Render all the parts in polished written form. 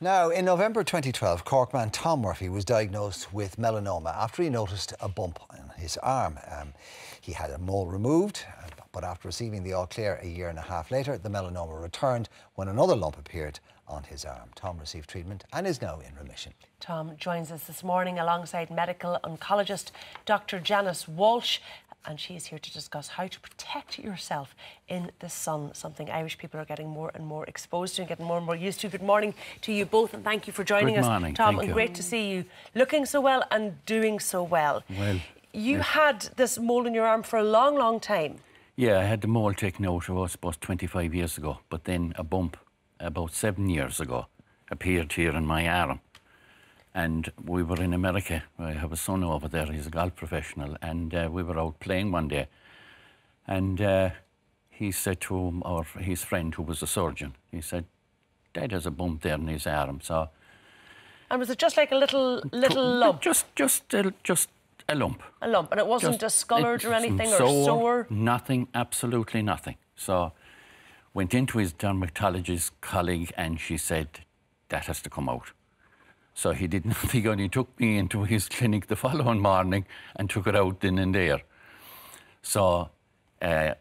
Now, in November 2012, Cork man Tom Murphy was diagnosed with melanoma after he noticed a bump on his arm. He had a mole removed, but after receiving the all clear a year and a half later, the melanoma returned when another lump appeared on his arm. Tom received treatment and is now in remission. Tom joins us this morning alongside medical oncologist Dr Janice Walshe, and she's here to discuss how to protect yourself in the sun, something Irish people are getting more and more exposed to and getting more and more used to. Good morning to you both, and thank you for joining us, Tom. And great to see you looking so well and doing so well. Well, you had this mole in your arm for a long, long time. Yeah, I had the mole taken out, I suppose, 25 years ago, but then a bump about 7 years ago appeared here in my arm. And we were in America. I have a son over there, he's a golf professional, and we were out playing one day. And he said to his friend, who was a surgeon, he said, "Dad has a bump there in his arm." So, and was it just like a little lump? Just a lump. A lump, and it wasn't discoloured or anything, or sore? Nothing, absolutely nothing. So, went into his dermatologist colleague, and she said, "That has to come out." So he did nothing, and he took me into his clinic the following morning and took it out then and there. So, it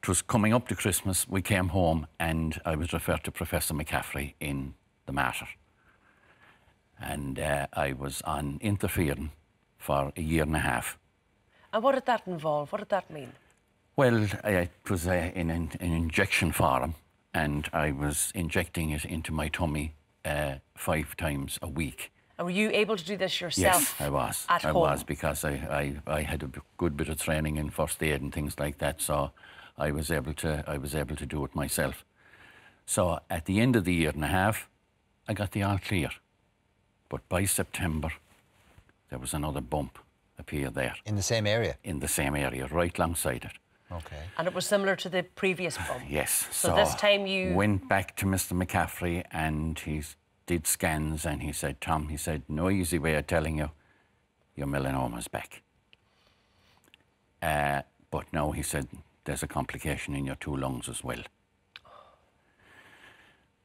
was coming up to Christmas, we came home and I was referred to Professor McCaffrey in the Mater. And I was on interfering for a year and a half. And what did that involve? What did that mean? Well, it was an injection for him, and I was injecting it into my tummy 5 times a week. And were you able to do this yourself? Yes, I was. At home? I was, because I had a good bit of training in first aid and things like that, so I was able to do it myself. So at the end of the year and a half, I got the all clear. But by September, there was another bump appear there. In the same area? In the same area, right alongside it. Okay. And it was similar to the previous bump? Yes. So this time you went back to Mr. McCaffrey, and he did scans, and he said, "Tom," he said, "no easy way of telling you, your melanoma's back. But now," he said, "there's a complication in your 2 lungs as well."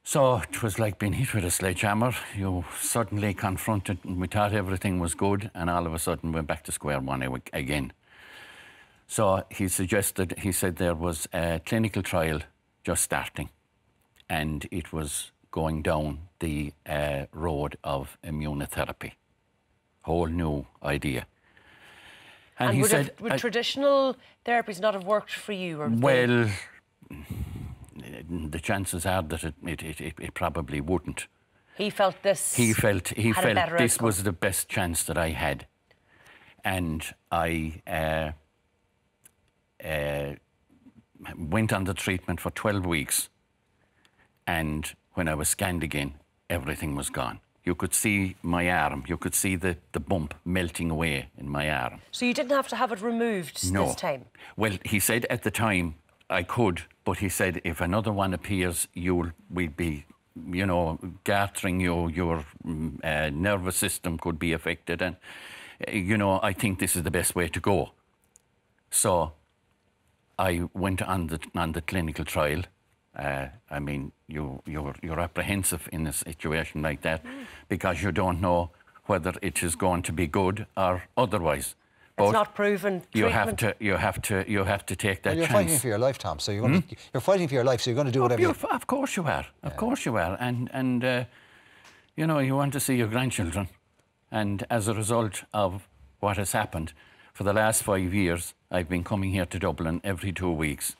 So it was like being hit with a sledgehammer. You suddenly confronted, and we thought everything was good, and all of a sudden we're back to square one again. So he said there was a clinical trial just starting, and it was going down the road of immunotherapy. Whole new idea. And he said, would traditional therapies not have worked for you? Or well, the chances are that it probably wouldn't. He felt this. He felt this was the best chance that I had, and I went on the treatment for 12 weeks, and when I was scanned again, everything was gone. You could see my arm, you could see the bump melting away in my arm. So you didn't have to have it removed this time? Well, he said at the time I could, but he said if another one appears, we'd be, you know, gartering your nervous system could be affected, and, you know, I think this is the best way to go. So I went on the clinical trial. I mean, you're apprehensive in a situation like that because you don't know whether it is going to be good or otherwise. It's not proven. You have to take that chance. You're fighting for your life, Tom. So you're fighting for your life. So you're going to do whatever. Of course you are. Of course you are. And you know, you want to see your grandchildren. And as a result of what has happened, for the last 5 years, I've been coming here to Dublin every 2 weeks.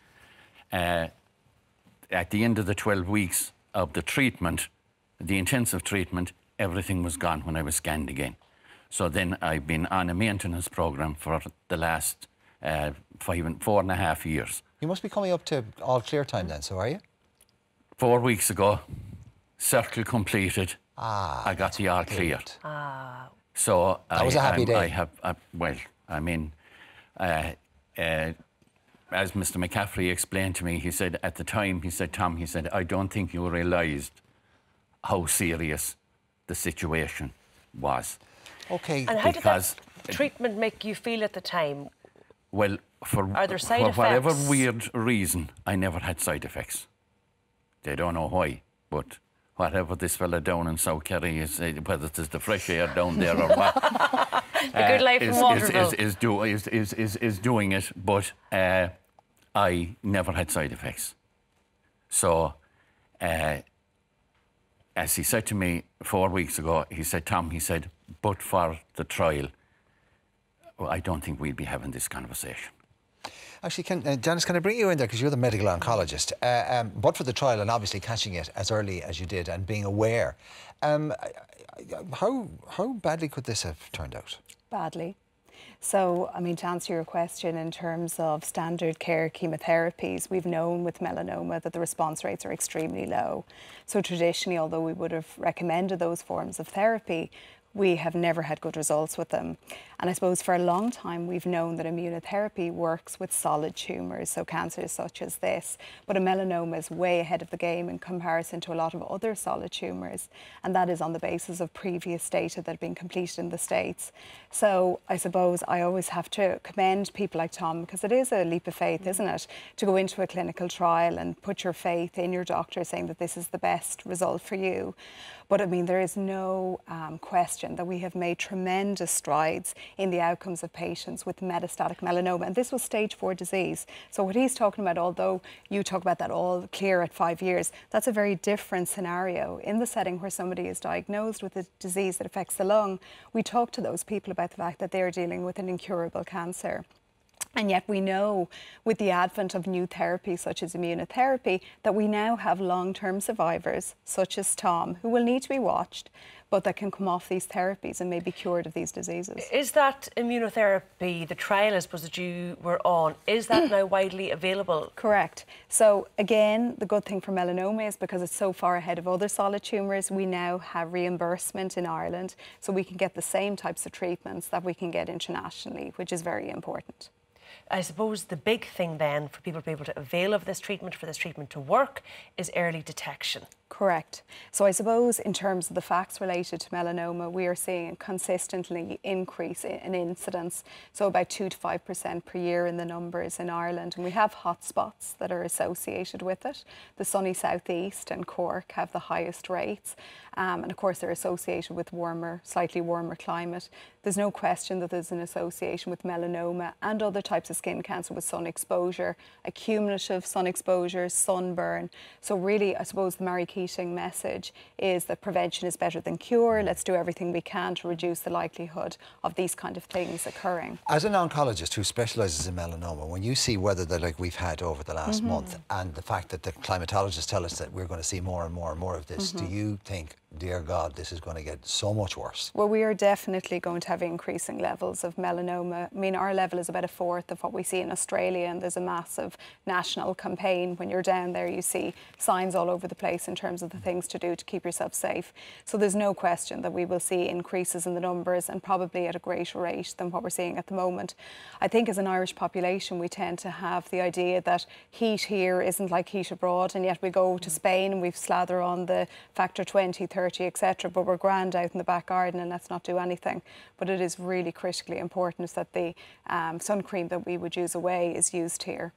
At the end of the 12 weeks of the treatment, the intensive treatment, everything was gone when I was scanned again. So then I've been on a maintenance programme for the last 4.5 years. You must be coming up to all clear time then, so are you? 4 weeks ago, circle completed. I got the all clear. So that was a happy day. Well, I mean, as Mr. McCaffrey explained to me, he said at the time, he said, "Tom," he said, "I don't think you realised how serious the situation was." Okay. And how did that treatment make you feel at the time? Well, for whatever weird reason, I never had side effects. They don't know why, but whatever this fella down in South Kerry is, whether it's the fresh air down there or what. A good life in Waterville. Is doing it, but I never had side effects. So, as he said to me 4 weeks ago, he said, Tom, he said, but for the trial, well, I don't think we'll be having this conversation. Actually, Janice, can I bring you in there, because you're the medical oncologist, but for the trial and obviously catching it as early as you did and being aware, how badly could this have turned out? Badly. So, I mean, to answer your question, in terms of standard care chemotherapies, we've known with melanoma that the response rates are extremely low. So traditionally, although we would have recommended those forms of therapy, we have never had good results with them. And I suppose for a long time we've known that immunotherapy works with solid tumours, so cancers such as this, but a melanoma is way ahead of the game in comparison to a lot of other solid tumours, and that is on the basis of previous data that have been completed in the States. So I suppose I always have to commend people like Tom, because it is a leap of faith, isn't it, to go into a clinical trial and put your faith in your doctor saying that this is the best result for you. But I mean, there is no question that we have made tremendous strides in the outcomes of patients with metastatic melanoma. And this was stage 4 disease. So what he's talking about, although you talk about that all clear at 5 years, that's a very different scenario. In the setting where somebody is diagnosed with a disease that affects the lung, we talk to those people about the fact that they're dealing with an incurable cancer. And yet we know with the advent of new therapies such as immunotherapy that we now have long-term survivors such as Tom, who will need to be watched, but that can come off these therapies and may be cured of these diseases. Is that immunotherapy, the trial I suppose that you were on, is that now widely available? Correct. So again, the good thing for melanoma is because it's so far ahead of other solid tumours, we now have reimbursement in Ireland, so we can get the same types of treatments that we can get internationally, which is very important. I suppose the big thing then for people to be able to avail of this treatment, for this treatment to work, is early detection. Correct. So I suppose in terms of the facts related to melanoma, we are seeing a consistently increase in incidence, so about 2 to 5% per year in the numbers in Ireland. And we have hotspots that are associated with it. The sunny southeast and Cork have the highest rates. And of course they're associated with warmer, slightly warmer climate. There's no question that there's an association with melanoma and other types of skin cancer with sun exposure, accumulative sun exposure, sunburn. So really, I suppose the Mary Keating message is that prevention is better than cure. Let's do everything we can to reduce the likelihood of these kind of things occurring. As an oncologist who specialises in melanoma, when you see weather that like we've had over the last month and the fact that the climatologists tell us that we're going to see more and more and more of this, do you think, dear God, this is going to get so much worse? Well, we are definitely going to have increasing levels of melanoma. I mean, our level is about 1/4 of what we see in Australia, and there's a massive national campaign. When you're down there, you see signs all over the place in terms of the things to do to keep yourself safe. So there's no question that we will see increases in the numbers, and probably at a greater rate than what we're seeing at the moment. I think as an Irish population, we tend to have the idea that heat here isn't like heat abroad, and yet we go to Spain and we slather on the factor 20, 30, etc., but we're grand out in the back garden and let's not do anything. But it is really critically important that the sun cream that we would use away is used here.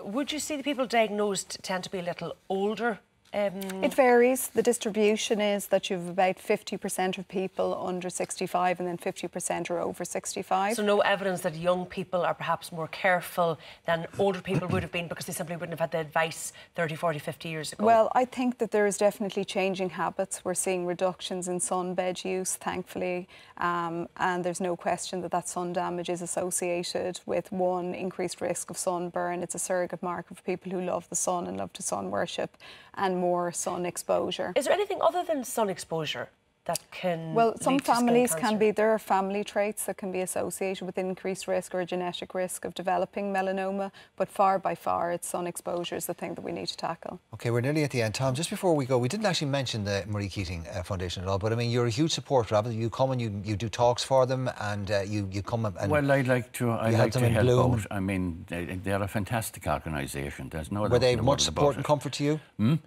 Would you see the people diagnosed tend to be a little older? It varies. The distribution is that you've about 50% of people under 65 and then 50% are over 65. So no evidence that young people are perhaps more careful than older people would have been because they simply wouldn't have had the advice 30, 40, 50 years ago? Well, I think that there is definitely changing habits. We're seeing reductions in sunbed use, thankfully, and there's no question that that sun damage is associated with, one, increased risk of sunburn. It's a surrogate marker for people who love the sun and love to sun worship, and more sun exposure. Is there anything other than sun exposure that can Well, some families can be, there are family traits that can be associated with increased risk or a genetic risk of developing melanoma, but far by far it's sun exposure is the thing that we need to tackle. OK, we're nearly at the end. Tom, just before we go, we didn't actually mention the Marie Keating Foundation at all, but I mean, you're a huge supporter of it. You come and you do talks for them, and you come and... Well, I'd like to help Bloom. out. I mean, they're a fantastic organisation. There's no... Were they of much support and comfort to you?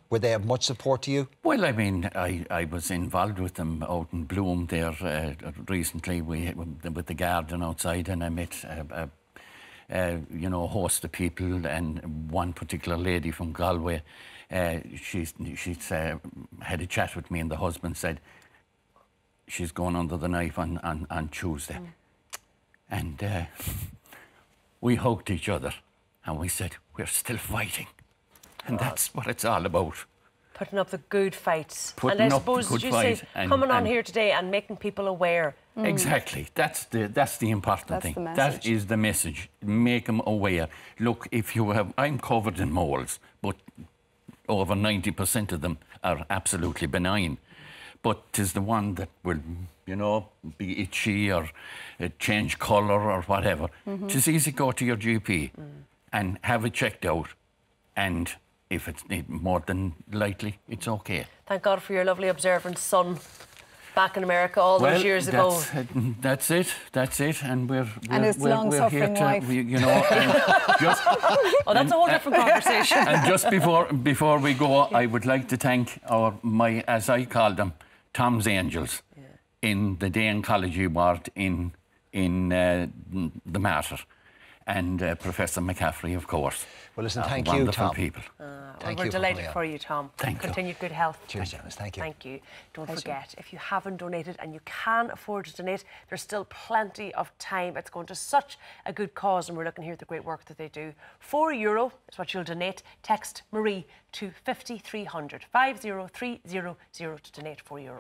Were they of much support to you? Well, I mean, I was involved with them out in Bloom there recently with the garden outside, and I met you know, a host of people, and one particular lady from Galway she's had a chat with me, and the husband said she's going under the knife on Tuesday. And we hugged each other and we said, we're still fighting. And that's what it's all about. Putting up the good fights. Putting and I up suppose, the good as you fight say, coming on here today and making people aware. Exactly. That's the important thing. The message. That is the message. Make them aware. Look, if you have... I'm covered in moles, but over 90% of them are absolutely benign. But 'tis the one that will, you know, be itchy or change colour or whatever. 'Tis easy to go to your GP and have it checked out. And if it's more than likely, it's okay. Thank God for your lovely observant son back in America all those years ago. That's it. And we're his long-suffering wife. You know, just, Oh, that's a whole different conversation. and just before we go, I would like to thank my, as I call them, Tom's Angels in the day oncology ward in the Mater, and Professor McCaffrey, of course. Well, listen, thank you, wonderful Tom. people. We're delighted for you, Tom. Thank you. Continued good health. Cheers, Janice. Thank you. Thank you. Don't forget, if you haven't donated and you can afford to donate, there's still plenty of time. It's going to such a good cause, and we're looking here at the great work that they do. €4 is what you'll donate. Text Marie to 50300 50300 to donate €4.